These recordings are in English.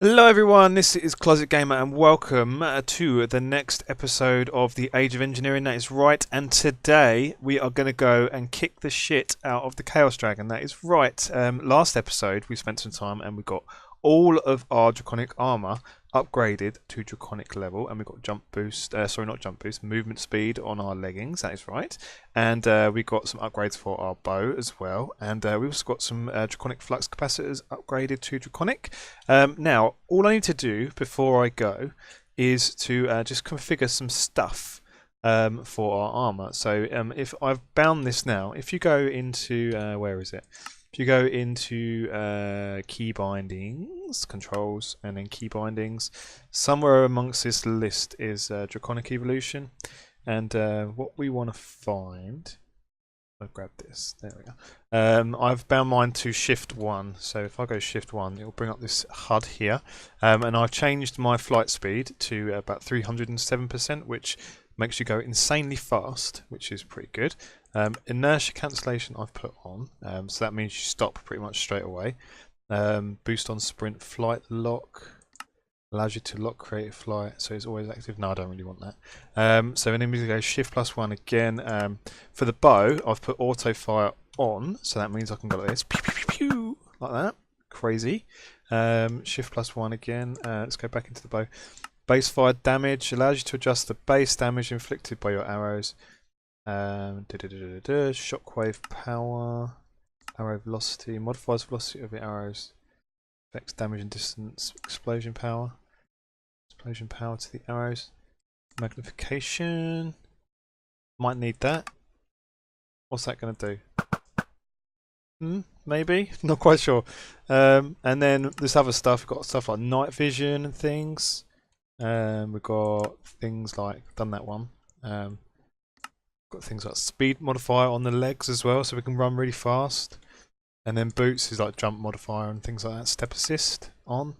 Hello everyone, this is Closet Gamer and welcome to the next episode of the Age of Engineering. That is right, and today we are going to go and kick the shit out of the Chaos Dragon. That is right. Last episode we spent some time and we got all of our Draconic armor upgraded to Draconic level, and we got jump boost, sorry not jump boost, movement speed on our leggings, that is right. And we got some upgrades for our bow as well, and we also got some Draconic flux capacitors upgraded to Draconic. Now, all I need to do before I go is to just configure some stuff for our armor. So if I've bound this now, if you go into, where is it? If you go into key bindings, controls, and then key bindings, somewhere amongst this list is Draconic Evolution. And what we want to find, I'll grab this, there we go. I've bound mine to Shift 1, so if I go Shift 1, it'll bring up this HUD here. And I've changed my flight speed to about 307%, which makes you go insanely fast, which is pretty good. Inertia cancellation I've put on, so that means you stop pretty much straight away. Boost on sprint, flight lock, allows you to lock creative flight, so it's always active. No, I don't really want that. So then we go Shift +1 again. For the bow, I've put auto fire on, so that means I can go like this, pew, pew, pew, pew, like that. Crazy. Shift +1 again. Let's go back into the bow. Base fire damage allows you to adjust the base damage inflicted by your arrows. Shockwave power, arrow velocity, modifies velocity of the arrows, affects damage and distance, explosion power to the arrows, magnification, might need that. What's that going to do? Maybe, not quite sure. And then this other stuff, we've got stuff like night vision and things. We've got things like, done that one. Got things like speed modifier on the legs as well, so we can run really fast. And then boots is like jump modifier and things like that. Step assist on,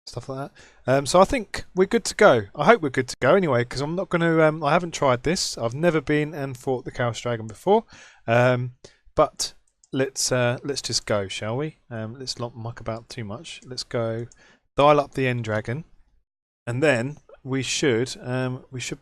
stuff like that. So I think we're good to go. I hope we're good to go anyway, because I'm not going to. I haven't tried this. I've never been and fought the Chaos Dragon before. But let's just go, shall we? Let's not muck about too much. Let's go dial up the end dragon. And then we should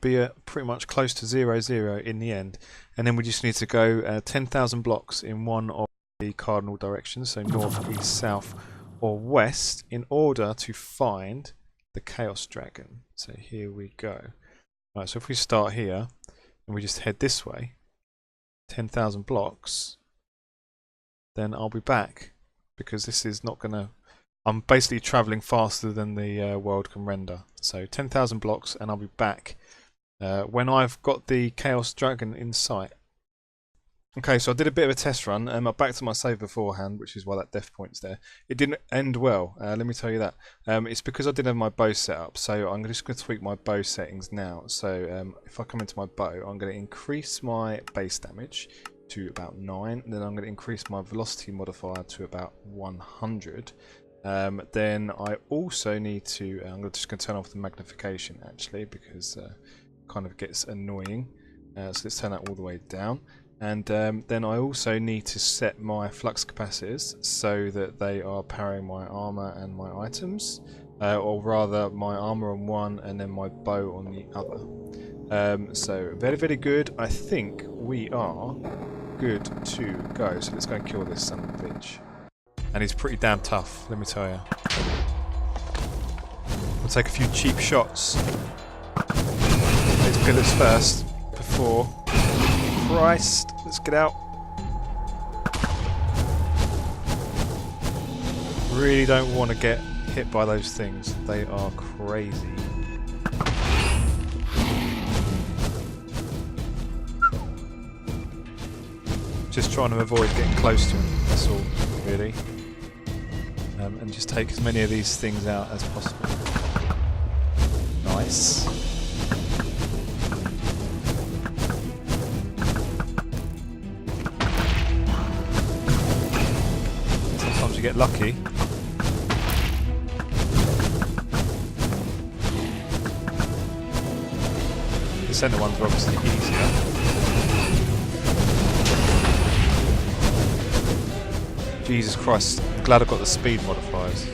be pretty much close to 0-0 in the end, and then we just need to go 10,000 blocks in one of the cardinal directions, so north, east, south, or west, in order to find the Chaos Dragon. So here we go. Right, so if we start here and we just head this way, 10,000 blocks, then I'll be back, because this is not going to. I'm basically travelling faster than the world can render. So 10,000 blocks and I'll be back when I've got the Chaos Dragon in sight. Okay, so I did a bit of a test run and I backed to my save beforehand, which is why that death point's there. It didn't end well, let me tell you that. It's because I didn't have my bow set up, so I'm just going to tweak my bow settings now. So if I come into my bow, I'm going to increase my base damage to about 9, and then I'm going to increase my velocity modifier to about 100. Then I also need to, I'm just going to turn off the magnification actually, because it kind of gets annoying. So let's turn that all the way down. And then I also need to set my flux capacitors so that they are powering my armor and my items, or rather my armor on one and then my bow on the other. So very, very good. I think we are good to go. So let's go and kill this son of a bitch. And he's pretty damn tough, let me tell you. We'll take a few cheap shots. Let's pillars first, before. Christ, let's get out. Really don't want to get hit by those things. They are crazy. Just trying to avoid getting close to him, that's all, really. And just take as many of these things out as possible. Nice. Sometimes you get lucky. The centre ones are obviously easier. Jesus Christ, I'm glad I've got the speed modifiers.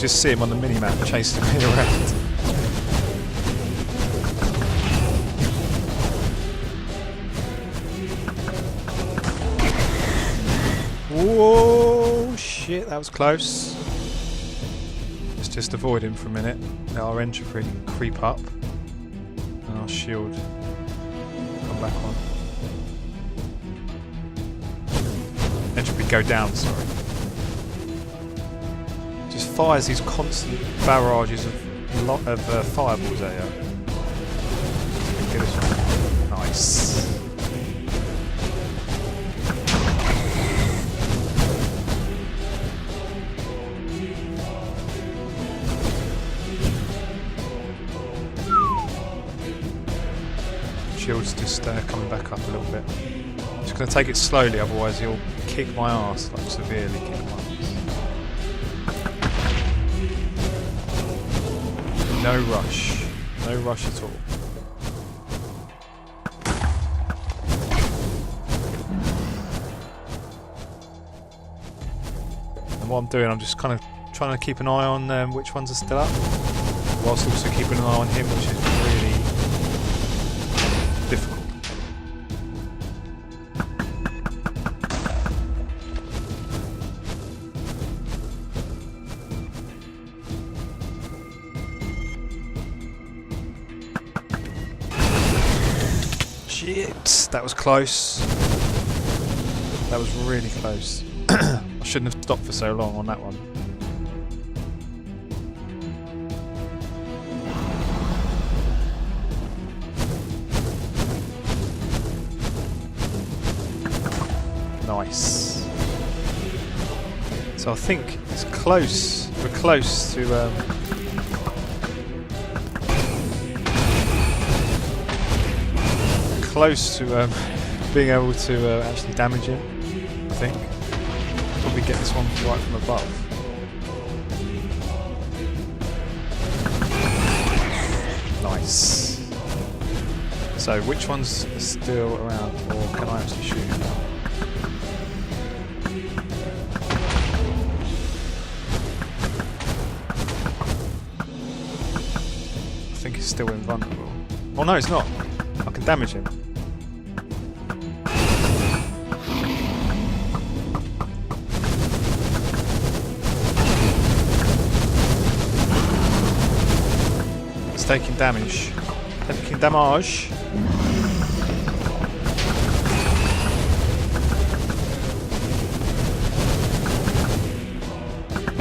just see him on the mini-map chasing me around. Whoa, shit, that was close. Let's just avoid him for a minute. Let our entropy creep up. And our shield come back on. Entropy go down, sorry. Just fires these constant barrages of fireballs at you. Get this one. Nice. Shield's just coming back up a little bit. Just going to take it slowly, otherwise he'll kick my ass, like severely kick my ass. No rush. No rush at all. And what I'm doing, I'm just kind of trying to keep an eye on which ones are still up, whilst also keeping an eye on him, which is really difficult. Shit, that was close. That was really close. I shouldn't have stopped for so long on that one. Nice. So I think it's close. We're close to being able to actually damage him. I think. Probably get this one right from above. Nice. So which ones are still around, or can I actually shoot him? I think he's still invulnerable. Oh no, it's not. I can damage him. It's taking damage. Taking damage.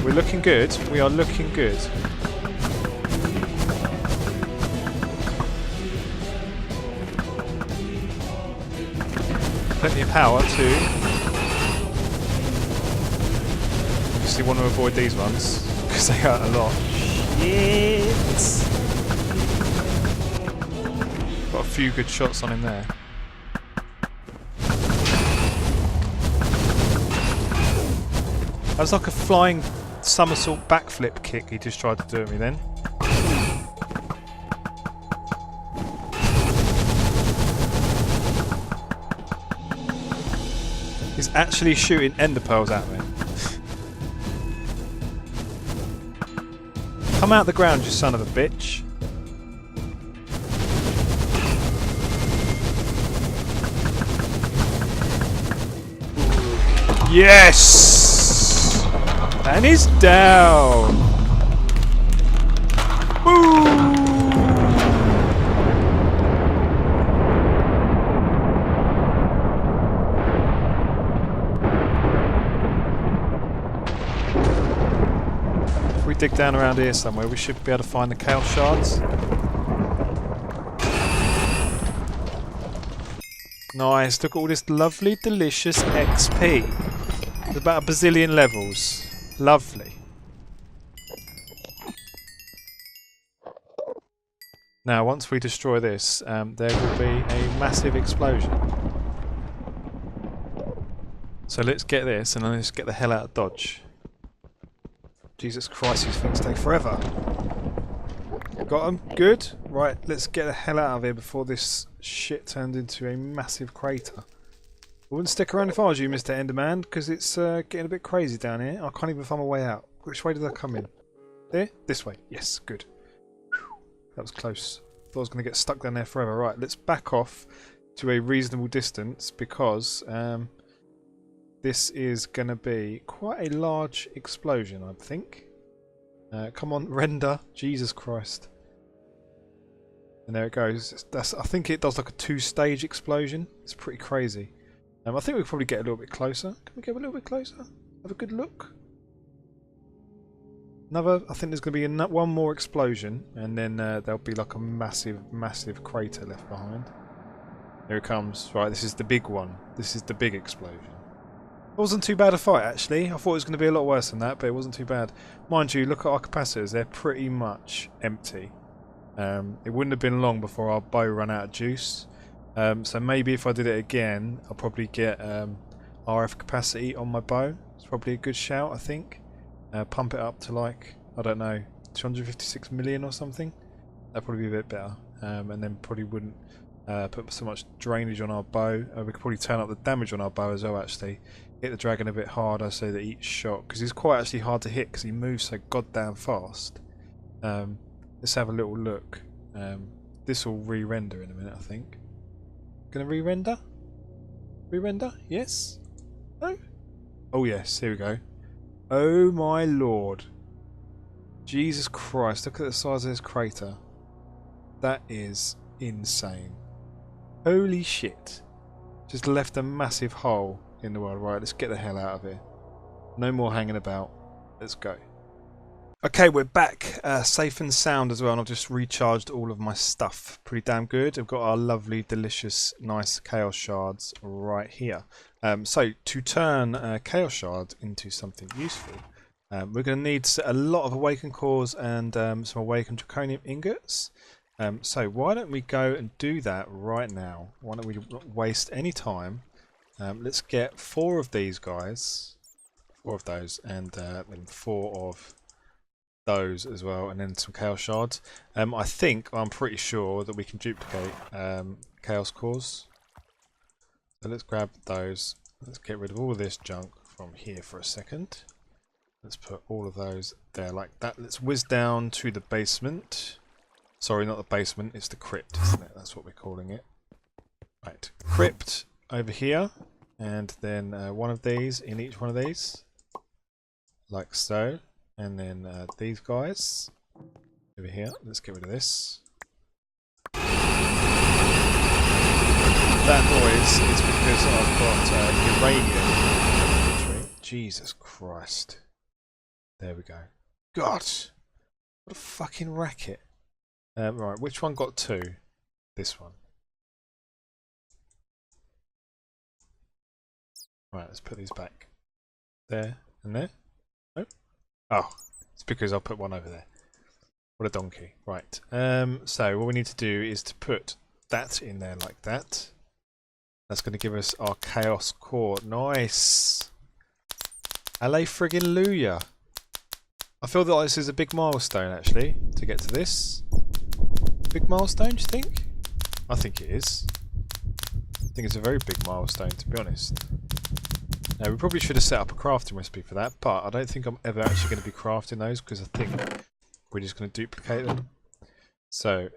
We're looking good. We are looking good. Plenty of power too. Obviously want to avoid these ones because they hurt a lot. Shit. Got a few good shots on him there. That was like a flying somersault backflip kick he just tried to do at me then. He's actually shooting ender pearls at me. Come out the ground, you son of a bitch. Yes! And he's down. Woo! If we dig down around here somewhere, we should be able to find the chaos shards. Nice, look at all this lovely, delicious XP. There's about a bazillion levels. Lovely. Now, once we destroy this, there will be a massive explosion. So let's get this, and then let's get the hell out of Dodge. Jesus Christ, these things take forever. Got them? Good? Right, let's get the hell out of here before this shit turned into a massive crater. I wouldn't stick around if I was you, Mr. Enderman, because it's getting a bit crazy down here. I can't even find my way out. Which way did I come in? There? This way. Yes, good. Whew, that was close. Thought I was going to get stuck down there forever. Right, let's back off to a reasonable distance because this is going to be quite a large explosion, I think. Come on, render. Jesus Christ. And there it goes. I think it does like a 2-stage explosion. It's pretty crazy. I think we could probably get a little bit closer. Can we get a little bit closer? Have a good look. I think there's going to be one more explosion, and then there'll be like a massive, massive crater left behind. Here it comes. Right, this is the big one. This is the big explosion. It wasn't too bad a fight, actually. I thought it was going to be a lot worse than that, but it wasn't too bad. Mind you, look at our capacitors. They're pretty much empty. It wouldn't have been long before our bow ran out of juice. So maybe if I did it again, I'll probably get RF capacity on my bow. It's probably a good shout, I think. Pump it up to like, I don't know, 256 million or something. That'd probably be a bit better. And then probably wouldn't put so much drainage on our bow. We could probably turn up the damage on our bow as well, actually. Hit the dragon a bit harder so that each shot, because he's quite actually hard to hit because he moves so goddamn fast. Let's have a little look. This will re-render in a minute, I think. Gonna re-render? Re-render? Yes? No? Oh yes, here we go. Oh my lord. Jesus Christ, look at the size of this crater. That is insane. Holy shit. Just left a massive hole in the world. Right, let's get the hell out of here. No more hanging about. Let's go. Okay, we're back, safe and sound as well, and I've just recharged all of my stuff. Pretty damn good. I've got our lovely, delicious, nice Chaos Shards right here. So, to turn Chaos Shards into something useful, we're going to need a lot of Awakened Cores and some Awakened Draconium Ingots. So, why don't we go and do that right now? Why don't we not waste any time? Let's get 4 of these guys, 4 of those, and then 4 of those as well, and then some Chaos Shards. I'm pretty sure that we can duplicate Chaos Cores. So let's grab those. Let's get rid of all of this junk from here for a second. Let's put all of those there like that. Let's whiz down to the basement. Sorry, not the basement, it's the crypt, isn't it? That's what we're calling it. Right, crypt over here, and then one of these in each one of these, like so. And then these guys over here. Let's get rid of this. That noise is because I've got uranium. Jesus Christ. There we go. God! What a fucking racket. Right, which one got 2? This one. Right, let's put these back. There and there. No? Oh, it's because I'll put one over there. What a donkey. Right. So what we need to do is to put that in there like that. That's going to give us our Chaos Core. Nice. Allez friggin' Luya. I feel that this is a big milestone actually to get to this. Big milestone, do you think? I think it is. I think it's a very big milestone, to be honest. Now, we probably should have set up a crafting recipe for that, but I don't think I'm ever actually going to be crafting those because I think we're just going to duplicate them. So,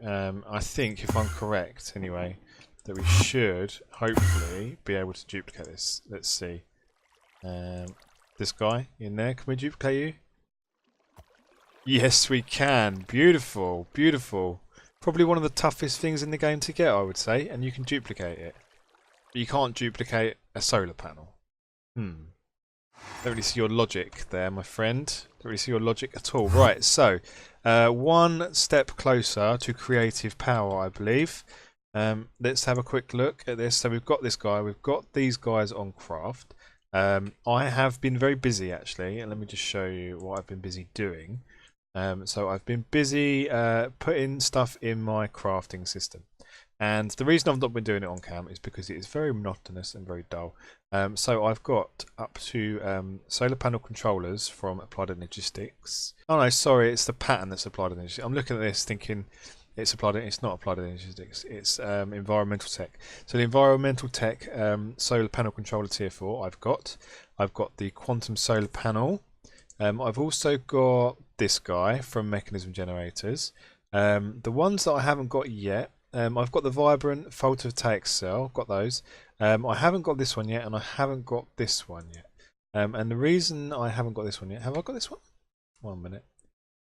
I think, if I'm correct anyway, that we should hopefully be able to duplicate this. Let's see. This guy in there, can we duplicate you? Yes, we can. Beautiful, beautiful. Probably one of the toughest things in the game to get, I would say, and you can duplicate it. But you can't duplicate a solar panel. Don't really see your logic there, my friend. Don't really see your logic at all. Right, so one step closer to creative power, I believe. Let's have a quick look at this. So we've got this guy. We've got these guys on craft. I have been very busy actually, and let me just show you what I've been busy doing. So I've been busy putting stuff in my crafting system. And the reason I've not been doing it on cam is because it is very monotonous and very dull. So I've got up to solar panel controllers from Applied Energistics. Oh no, sorry, it's the pattern that's Applied Energistics. I'm looking at this thinking it's not Applied Energistics, it's Environmental Tech. So the Environmental Tech solar panel controller tier 4 I've got the Quantum Solar Panel I've also got this guy from Mechanism Generators. The ones that I haven't got yet, I've got the Vibrant Photovoltaic Cell, got those. I haven't got this one yet, and I haven't got this one yet. And the reason I haven't got this one yet, have I got this one? 1 minute.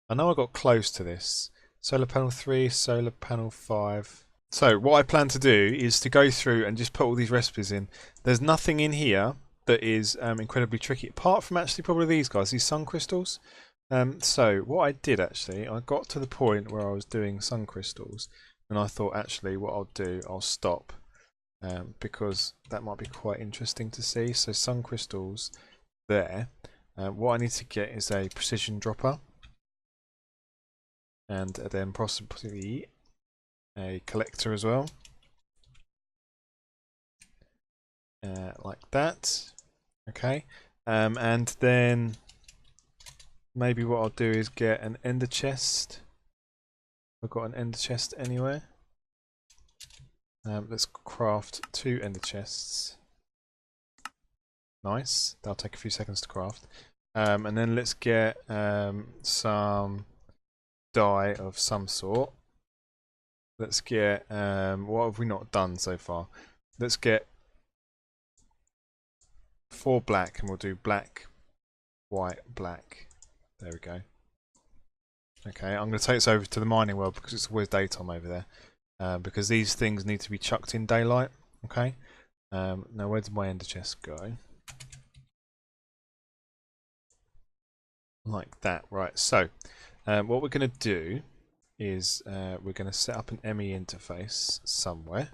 I know I got close to this. Solar panel 3, solar panel 5. So what I plan to do is to go through and just put all these recipes in. There's nothing in here that is incredibly tricky, apart from actually probably these guys, these sun crystals. So what I did actually, I got to the point where I was doing sun crystals, and I thought actually what I'll do, I'll stop, because that might be quite interesting to see. So sun crystals there. What I need to get is a precision dropper, and then possibly a collector as well, like that. Okay, and then maybe what I'll do is get an ender chest. I've got an ender chest anywhere. Let's craft 2 ender chests. Nice, that'll take a few seconds to craft. And then let's get some dye of some sort. Let's get, what have we not done so far? Let's get 4 black, and we'll do black, white, black. There we go. Okay, I'm going to take this over to the mining world because it's always daytime over there. Because these things need to be chucked in daylight. Okay. Now where did my ender chest go? Like that. Right. So what we're going to do is we're going to set up an ME interface somewhere.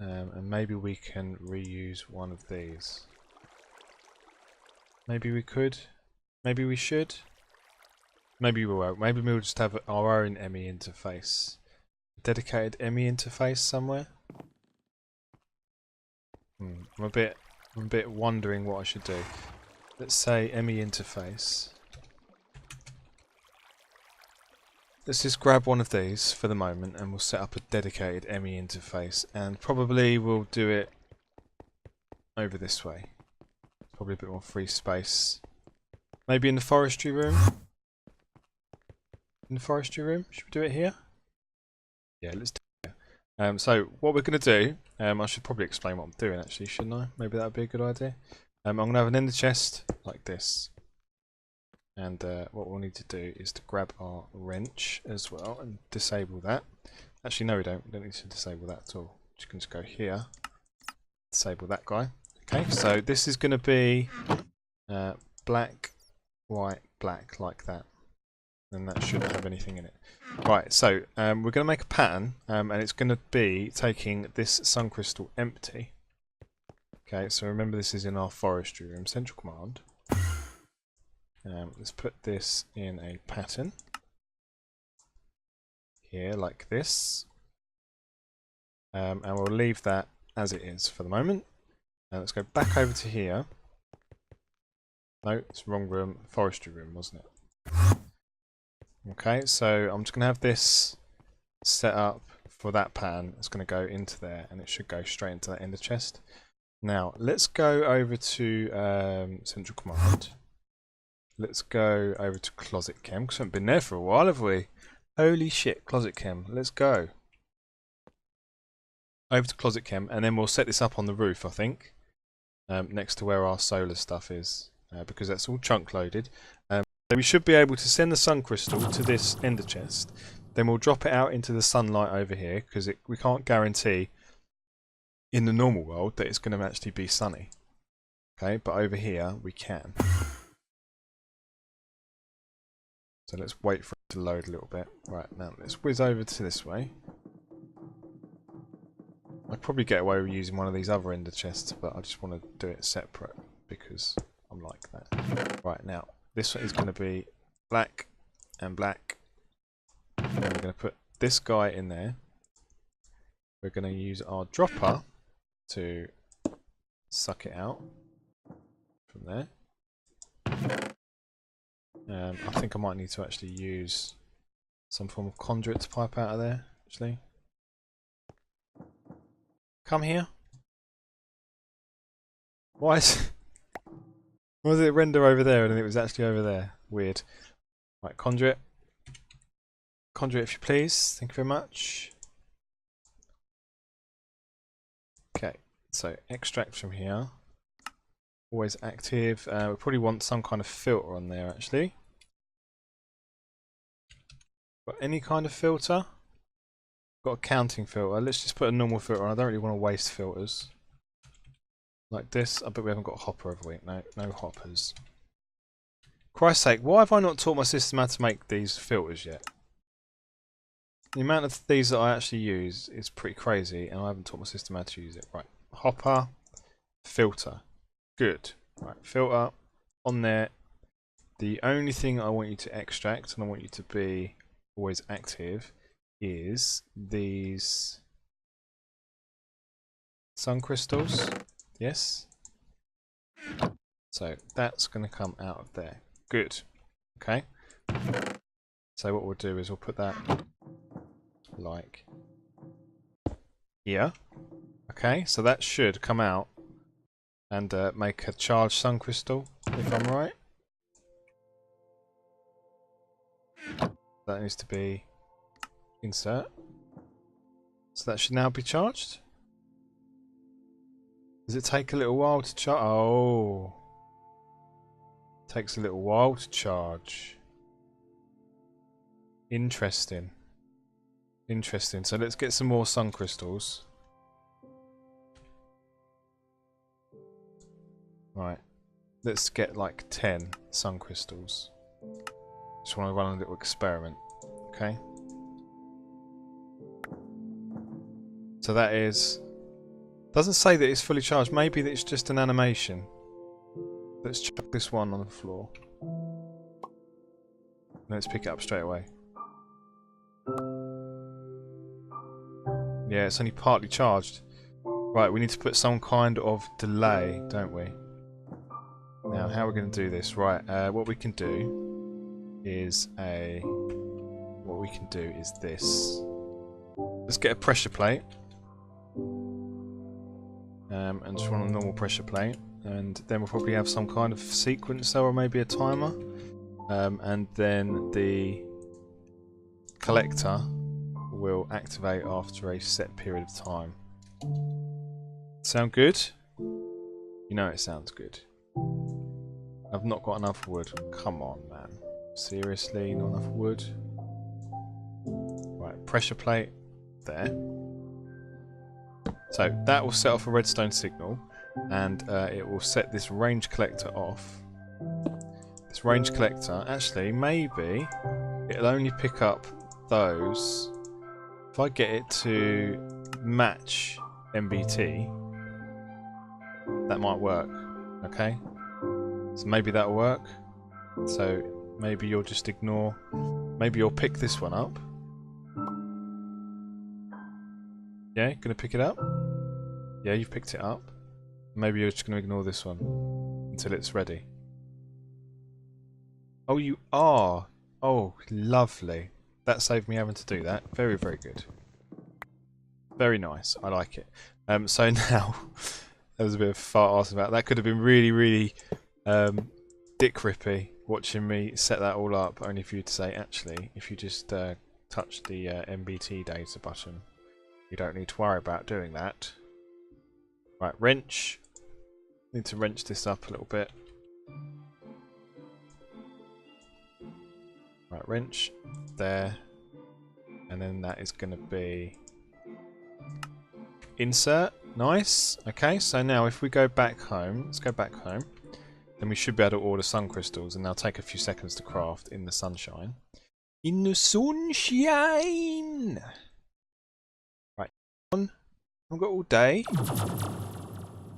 And maybe we can reuse one of these. Maybe we could. Maybe we should. Maybe we won't. Maybe we'll just have our own ME interface. A dedicated ME interface somewhere. I'm a bit wondering what I should do. Let's say ME interface. Let's just grab one of these for the moment, and we'll set up a dedicated ME interface, and probably we'll do it over this way. Probably a bit more free space. Maybe in the forestry room. In the forestry room, should we do it here? Yeah, let's do it here. So what we're going to do, I should probably explain what I'm doing actually, shouldn't I? Maybe that would be a good idea. I'm going to have an ender chest like this. And what we'll need to do is to grab our wrench as well and disable that. Actually, no, we don't. We don't need to disable that at all. You can just go here, disable that guy. Okay, so this is going to be black, white, black, like that. And that shouldn't have anything in it. Right, so we're going to make a pattern, and it's going to be taking this sun crystal empty. Okay, so remember this is in our forestry room, central command. Let's put this in a pattern here, like this, and we'll leave that as it is for the moment. Let's go back over to here. No, it's the wrong room, forestry room, wasn't it? Okay, so I'm just going to have this set up for that pattern. It's going to go into there, and it should go straight into that ender chest. Now, let's go over to central command. Let's go over to Closet Chem, because we haven't been there for a while, have we? Holy shit, Closet Chem. Let's go. Over to Closet Chem, and then we'll set this up on the roof, I think. Next to where our solar stuff is, because that's all chunk loaded. So we should be able to send the sun crystal to this ender chest. Then we'll drop it out into the sunlight over here, because we can't guarantee in the normal world that it's going to actually be sunny. Okay, but over here we can. So let's wait for it to load a little bit. Right, now let's whiz over to this way. I'd probably get away with using one of these other ender chests, but I just want to do it separate because I'm like that. Right, now this one is going to be black and black. And we're going to put this guy in there. We're going to use our dropper to suck it out from there. I think I might need to actually use some form of conduit to pipe out of there, actually. Come here. Why is Or was it render over there and then it was actually over there? Weird. Right, conjure it. Conjure it if you please. Thank you very much. Okay, so extract from here. Always active. We probably want some kind of filter on there actually. Got any kind of filter? Got a counting filter. Let's just put a normal filter on. I don't really want to waste filters. Like this. I bet we haven't got a hopper, have we? No, no hoppers. Christ's sake, why have I not taught my system how to make these filters yet? The amount of these that I actually use is pretty crazy, and I haven't taught my system how to use it. Right, hopper, filter. Good. Right, filter on there. The only thing I want you to extract, and I want you to be always active, is these sun crystals. Yes. So that's going to come out of there. Good. Okay. So what we'll do is we'll put that like here. Okay, so that should come out and make a charged sun crystal, if I'm right. That needs to be insert. So that should now be charged. Does it take a little while to charge? Oh. Takes a little while to charge. Interesting. Interesting. So let's get some more sun crystals. Right. Let's get like 10 sun crystals. Just want to run a little experiment. Okay. So that is... Doesn't say that it's fully charged. Maybe that it's just an animation. Let's chuck this one on the floor. Let's pick it up straight away. Yeah, it's only partly charged. Right, we need to put some kind of delay, don't we? Now, how are we going to do this? Right, what we can do is this. Let's get a pressure plate. And just run a normal pressure plate. And then we'll probably have some kind of sequencer or maybe a timer. And then the collector will activate after a set period of time. Sound good? You know it sounds good. I've not got enough wood. Come on, man. Seriously, not enough wood? Right, pressure plate there. So that will set off a redstone signal, and it will set this range collector off. This range collector, actually, maybe it'll only pick up those. If I get it to match MBT, that might work. Okay? So maybe that'll work. So maybe you'll just ignore. Maybe you'll pick this one up. Yeah, gonna pick it up? Yeah, you've picked it up. Maybe you're just gonna ignore this one until it's ready. Oh, you are! Oh, lovely. That saved me having to do that. Very, very good. Very nice. I like it. So now, that was a bit of fart arse about. That could have been really, really dick rippy watching me set that all up, only for you to say, actually, if you just touch the MBT data button, you don't need to worry about doing that. Right, wrench. Need to wrench this up a little bit. Right, wrench there, and then that is going to be insert. Nice. Okay, so now if we go back home, let's go back home, then we should be able to order sun crystals, and they'll take a few seconds to craft in the sunshine. In the sunshine. Right, on. I've got all day.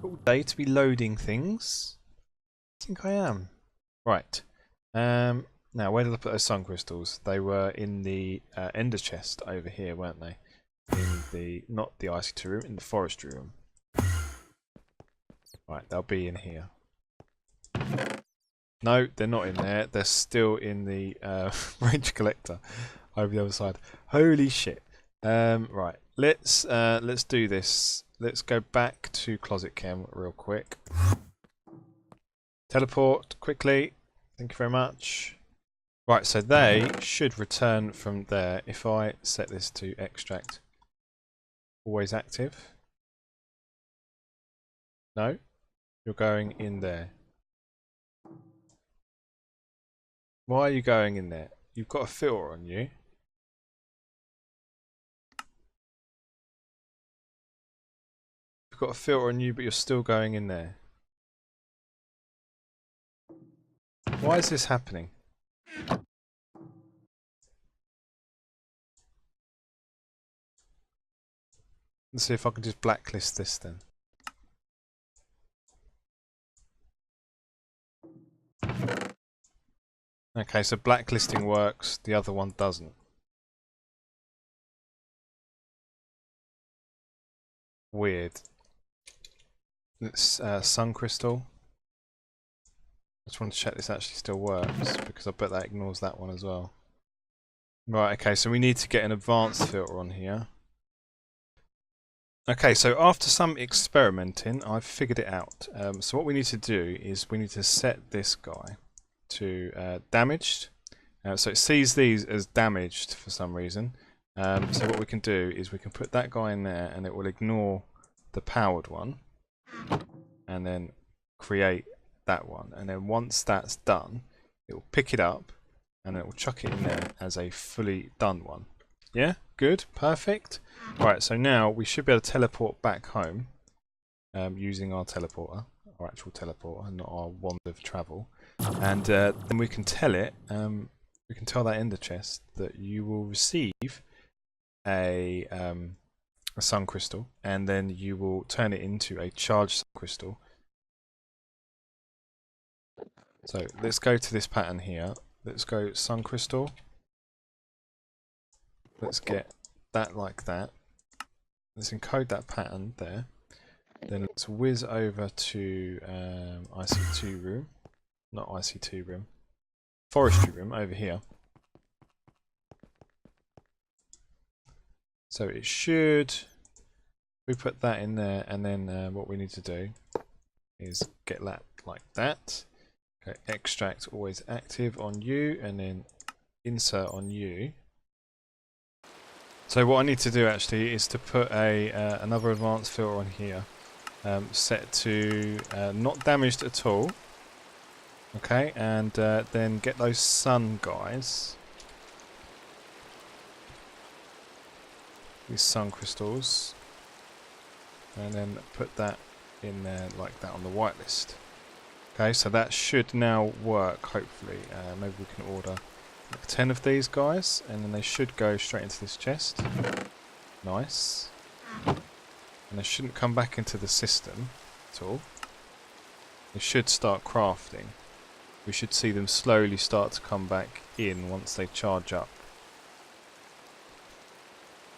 All day to be loading things. I think I am. Right. Now, where did I put those sun crystals? They were in the ender chest over here, weren't they? In the, not the ICT room, in the forestry room. Right, they'll be in here. No, they're not in there. They're still in the range collector over the other side. Holy shit. Right, let's do this. Let's go back to Closet Chem real quick. Teleport quickly. Thank you very much. Right, so they should return from there if I set this to extract. Always active. No, you're going in there. Why are you going in there? You've got a filter on you. You've got a filter on you, but you're still going in there. Why is this happening? Let's see if I can just blacklist this then. Okay, so blacklisting works, the other one doesn't. Weird. It's sun crystal. I just want to check this actually still works, because I bet that ignores that one as well. Right, okay, so we need to get an advanced filter on here. Okay, so after some experimenting, I've figured it out. So what we need to do is we need to set this guy to damaged. So it sees these as damaged for some reason. So what we can do is we can put that guy in there and it will ignore the powered one. And then create that one. And then once that's done, it will pick it up and it will chuck it in there as a fully done one. Yeah, good, perfect. Right, so now we should be able to teleport back home using our teleporter, our actual teleporter, not our wand of travel. And then we can tell it, we can tell that ender chest that you will receive a sun crystal, and then you will turn it into a charged sun crystal. So let's go to this pattern here. Let's go sun crystal. Let's get that like that. Let's encode that pattern there. Then let's whiz over to IC2 room. Not IC2 room. Forestry room over here. So it should... We put that in there, and then what we need to do is get that like that. Okay, extract always active on you, and then insert on you. So what I need to do actually is to put another advanced filter on here, set to not damaged at all. Okay, and then get those sun guys, these sun crystals, and then put that in there like that on the whitelist. Okay, so that should now work, hopefully. Maybe we can order like 10 of these guys, and then they should go straight into this chest. Nice. And they shouldn't come back into the system at all. They should start crafting. We should see them slowly start to come back in once they charge up.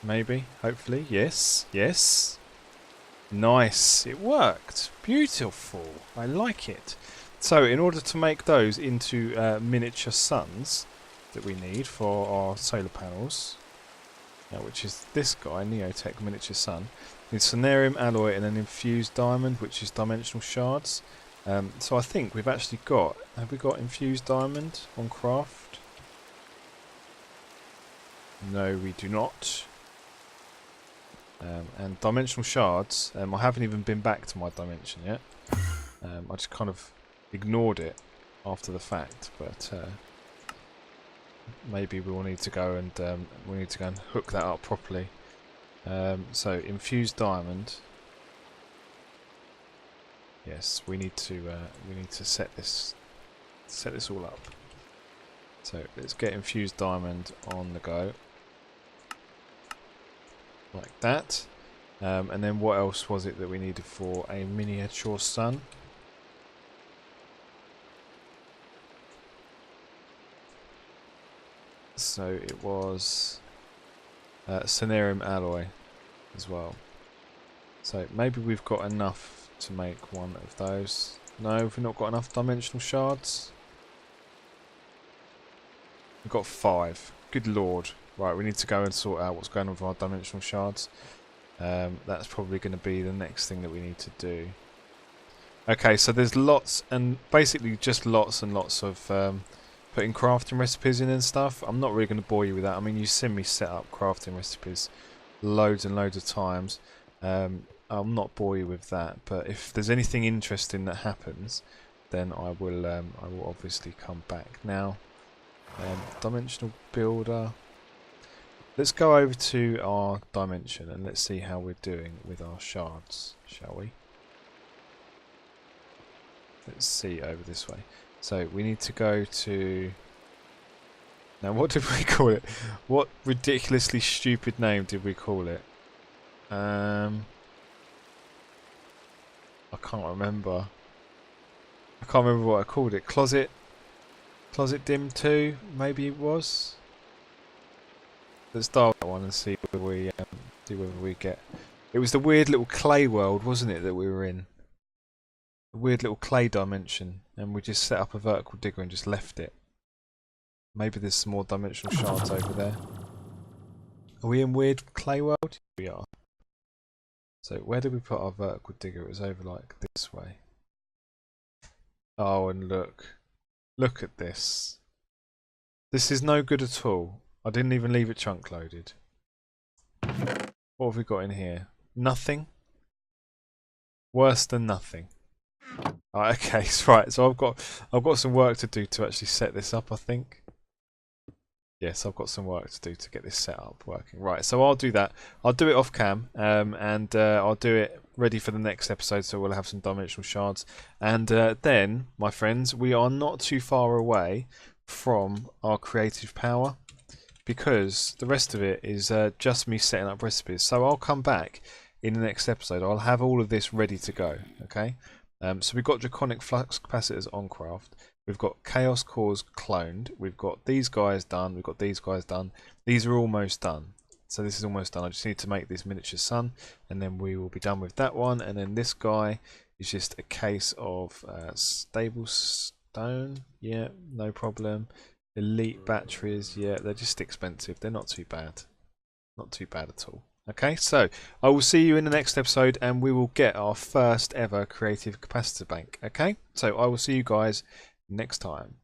Maybe, hopefully, yes, yes. Nice, it worked. Beautiful, I like it. So in order to make those into miniature suns that we need for our solar panels, which is this guy, Neotech Miniature Sun, need Cenarium alloy and an infused diamond, which is dimensional shards. So I think we've actually got, have we got infused diamond on craft? No, we do not. And dimensional shards, I haven't even been back to my dimension yet. I just kind of ignored it after the fact, but maybe we will need to go and hook that up properly. So infused diamond. Yes, we need to set this all up. So let's get infused diamond on the go. Like that. And then what else was it that we needed for a miniature sun? So it was Cenarium alloy as well. So maybe we've got enough to make one of those. No, we've not got enough dimensional shards. We've got 5. Good lord. Right, we need to go and sort out what's going on with our dimensional shards. That's probably going to be the next thing that we need to do. Okay, so there's lots and basically just lots and lots of putting crafting recipes in and stuff. I'm not really going to bore you with that. I mean, you've seen me set up crafting recipes loads and loads of times. I'll not bore you with that, but if there's anything interesting that happens, then I will obviously come back. Now, dimensional builder. Let's go over to our dimension and let's see how we're doing with our shards, shall we? Let's see over this way. So we need to go to... Now what did we call it? What ridiculously stupid name did we call it? I can't remember. I can't remember what I called it. Closet Dim 2, maybe it was? Let's start that one and see whether we get... It was the weird little clay world, wasn't it, that we were in? A weird little clay dimension, and we just set up a vertical digger and just left it. Maybe there's some more dimensional shards over there. Are we in weird clay world? We are. So where did we put our vertical digger? It was over like this way. Oh, and look at this. This is no good at all. I didn't even leave it chunk loaded. What have we got in here? Nothing. Worse than nothing. Okay, right. So I've got some work to do to actually set this up, I think. Yes, I've got some work to do to get this set up working. Right, so I'll do that. I'll do it off cam, and I'll do it ready for the next episode, so we'll have some dimensional shards. And then, my friends, we are not too far away from our creative power, because the rest of it is just me setting up recipes. So I'll come back in the next episode. I'll have all of this ready to go, okay? So we've got draconic flux capacitors on craft. We've got chaos cores cloned. We've got these guys done. We've got these guys done. These are almost done. So this is almost done. I just need to make this miniature sun, and then we will be done with that one. And then this guy is just a case of stable stone. Yeah, no problem. Elite batteries. Yeah, they're just expensive. They're not too bad. Not too bad at all. Okay, so I will see you in the next episode, and we will get our first ever creative capacitor bank. Okay, so I will see you guys next time.